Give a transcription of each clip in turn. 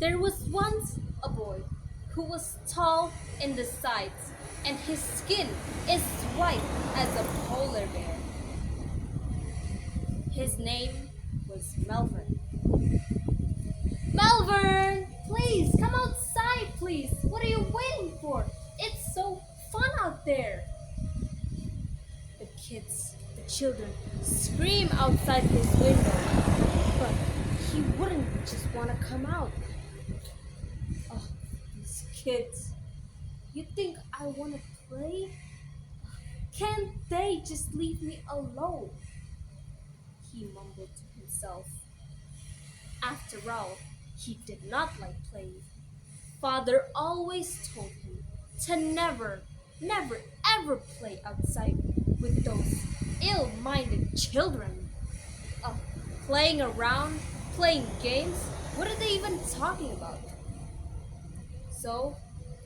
There was once a boy who was tall in the sides, and his skin is white as a polar bear. His name was Melvin. Melvin, please come outside, please. What are you waiting for? It's so fun out there. The children scream outside his window, but he wouldn't just want to come out. Oh, these kids. You think I want to play? Can't they just leave me alone? He mumbled to himself. After all, he did not like playing. Father always told him to never, ever play outside with those ill-minded children. Uh, Playing around, playing games, what are they even talking about? So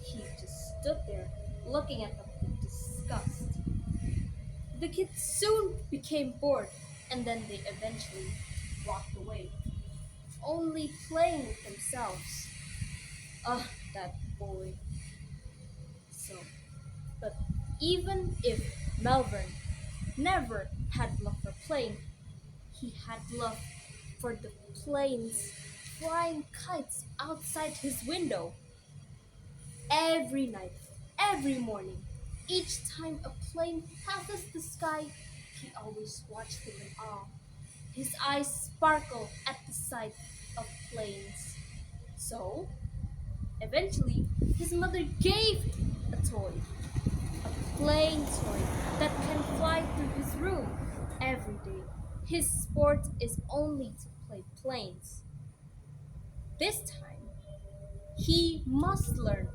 he just stood there looking at them with disgust. The kids soon became bored and then they eventually walked away, only playing with themselves. That boy. So, but even if Melvin never had love for playing, he had love for the planes flying kites outside his window. Every night, every morning, each time a plane passes the sky, he always watched them in awe. His eyes sparkled at the sight of planes. So, eventually, his mother gave him a toy, a plane toy that can fly through his room every day. His sport is only to play planes. This time, he must learn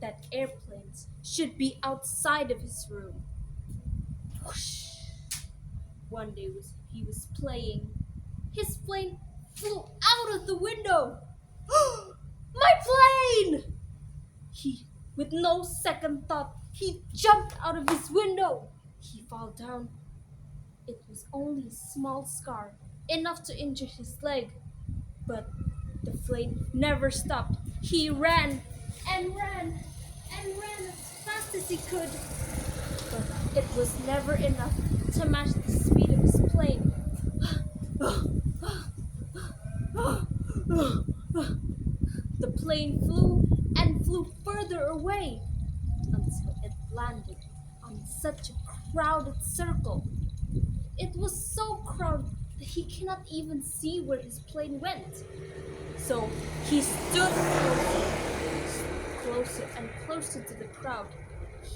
that airplanes should be outside of his room. Whoosh. One day he was playing. His plane flew out of the window. My plane! He, with no second thought, he jumped out of his window. He fell down. It was only a small scar, enough to injure his leg. But the plane never stopped. He ran and ran and ran as fast as he could. But it was never enough to match the speed of his plane. The plane flew and flew further away until it landed on such a crowded circle. It was so crowded that he cannot even see where his plane went. So he stood closer and closer to the crowd.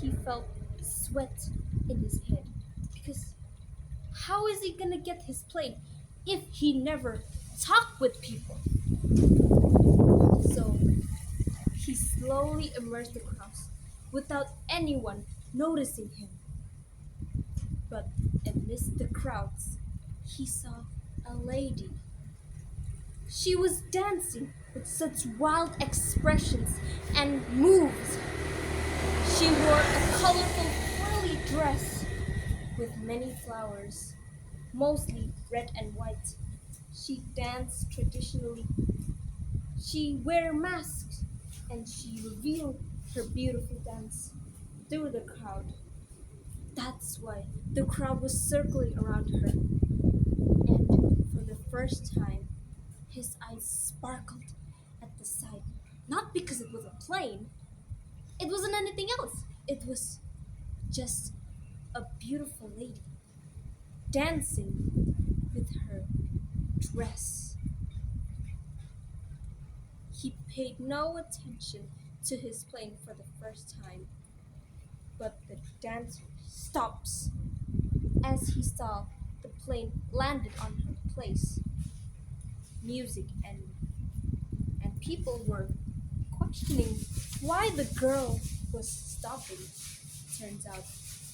He felt sweat in his head because how is he gonna get his plane if he never talked with people? So he slowly emerged the crowds without anyone noticing him. But amidst the crowds, he saw a lady. She was dancing with such wild expressions and moves. She wore a colorful frilly dress with many flowers, mostly red and white. She danced traditionally. She wore masks and she revealed her beautiful dance through the crowd. That's why the crowd was circling around her. And for the first time, his eyes sparkled at the sight. Not because it was a plane, it wasn't anything else. It was just a beautiful lady dancing with her dress. He paid no attention to his plane for the first time, but the dancer stops as he saw the plane landed on her place. Music and people were questioning why the girl was stopping. Turns out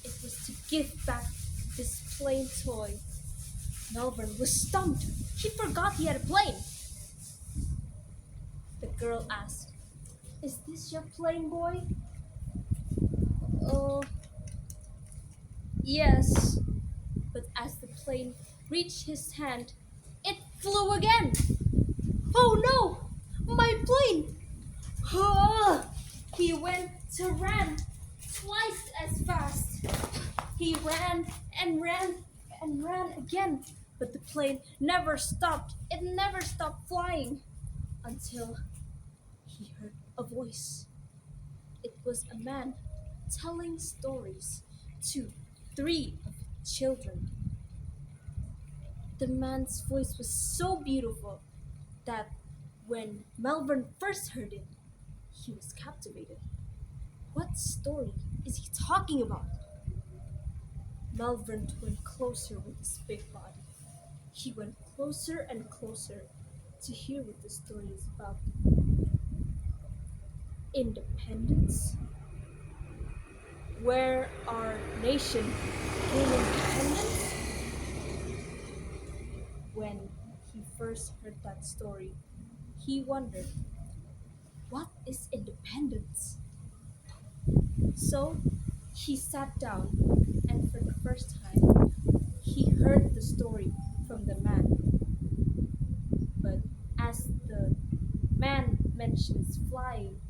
it was to give back this plane toy. Melvin was stumped. He forgot he had a plane. The girl asked, "Is this your plane, boy?" Oh, yes. But as the plane reached his hand, it flew again. Oh no! My plane! Ah! He went to ran twice as fast. He ran and ran and ran again, but the plane never stopped. It never stopped flying until he heard a voice. It was a man telling stories to three of his children. The man's voice was so beautiful that when Melbourne first heard it, he was captivated. What story is he talking about? Melbourne went closer with his big body. He went closer and closer to hear what the story is about. Independence? Where our nation gained independence? When he first heard that story, he wondered, what is independence? So he sat down, and for the first time, he heard the story from the man. But as the man mentions flying,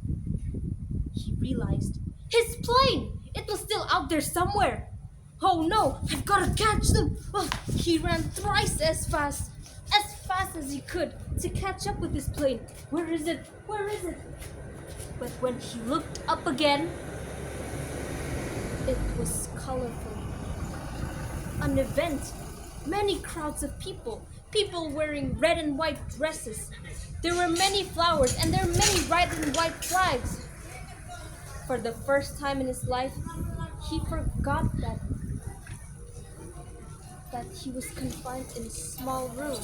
he realized his plane! It was still out there somewhere! Oh no, I've got to catch them! Oh, he ran thrice as fast as he could to catch up with his plane. Where is it? Where is it? But when he looked up again, it was colorful. An event. Many crowds of people. People wearing red and white dresses. There were many flowers and there were many red and white flags. For the first time in his life, he forgot that he was confined in a small room.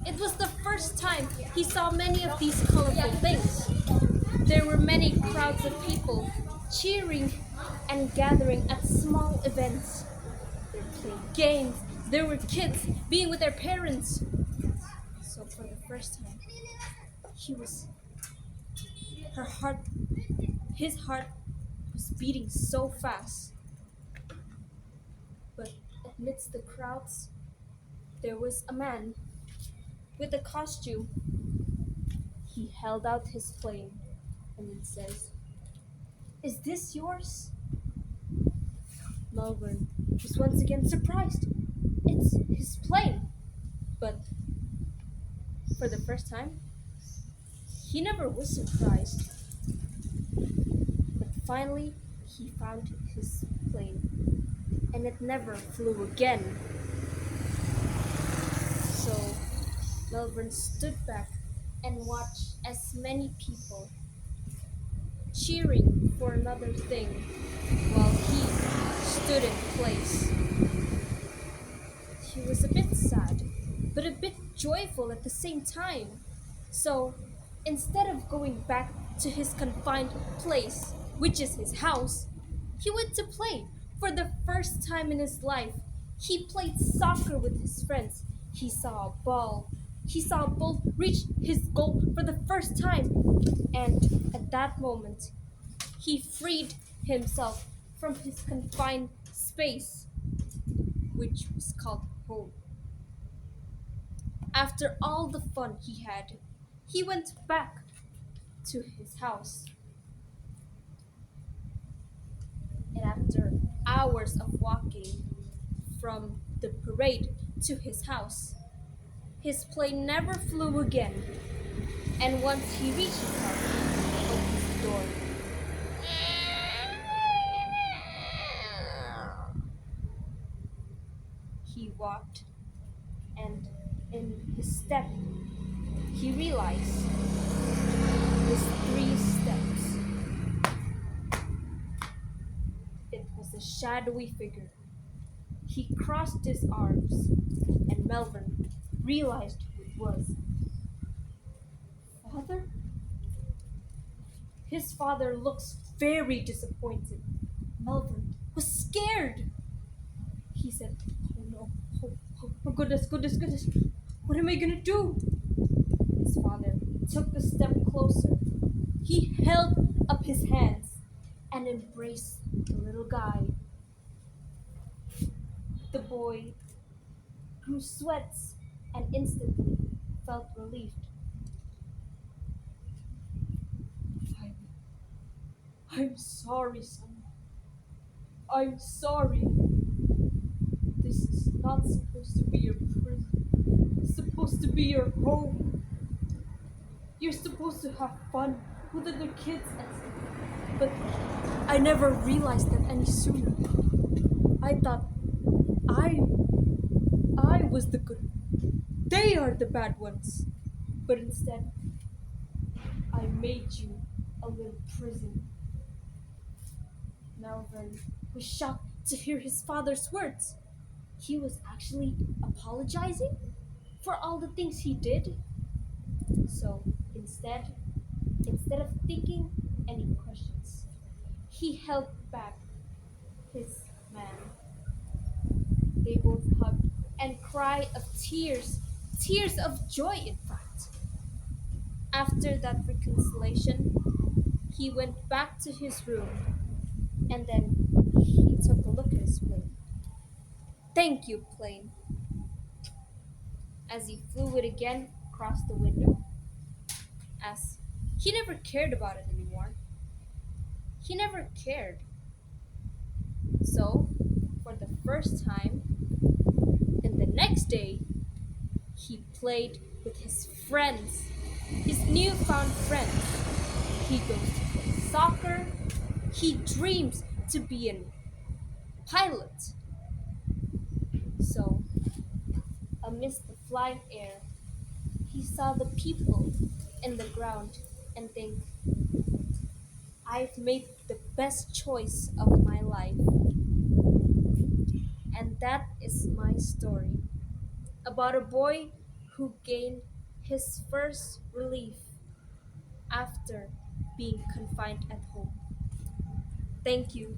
It was the first time he saw many of these colorful things. There were many crowds of people cheering and gathering at small events. They were playing games. There were kids being with their parents. So for the first time, he was her heart his heart was beating so fast. But amidst the crowds, there was a man with a costume. He held out his plane and it says, "Is this yours?" Melbourne was once again surprised. It's his plane. But for the first time, he never was surprised. But finally, he found his plane, and it never flew again. So Melbourne stood back and watched as many people cheering for another thing while he stood in place. He was a bit sad, but a bit joyful at the same time. So instead of going back to his confined place, which is his house, he went to play. For the first time in his life, he played soccer with his friends. He saw a ball. He saw a ball reach his goal for the first time. And at that moment, he freed himself from his confined space, which was called home. After all the fun he had, he went back to his house. And after hours of walking from the parade to his house, his plane never flew again. And once he reached his house, he opened the door. He walked, and in his step, he realized his three steps. It was a shadowy figure. He crossed his arms, and Melvin realized who it was. Father? His father looks very disappointed. Melvin was scared. He said, "Oh no, oh goodness, goodness, goodness. What am I gonna do?" His father took a step closer. He held up his hands and embraced the little guy. The boy grew sweats and instantly felt relieved. I'm sorry, son. I'm sorry. This is not supposed to be your prison. It's supposed to be your home. You're supposed to have fun with other kids and stuff. But I never realized that any sooner. I thought I I was the good. They are the bad ones. But instead, I made you a little prison. Melvin was shocked to hear his father's words. He was actually apologizing for all the things he did. So instead of thinking any questions, he held back his man. They both hugged and cried of tears, tears of joy, in fact. After that reconciliation, he went back to his room and then he took a look at his plane. Thank you, plane, as he flew it again across the window, as he never cared about it anymore. He never cared. So, for the first time, and the next day, he played with his friends, his newfound friends. He goes to play soccer. He dreams to be a pilot. So, amidst the flying air, he saw the people in the ground and think, I've made the best choice of my life. And that is my story about a boy who gained his first relief after being confined at home. Thank you.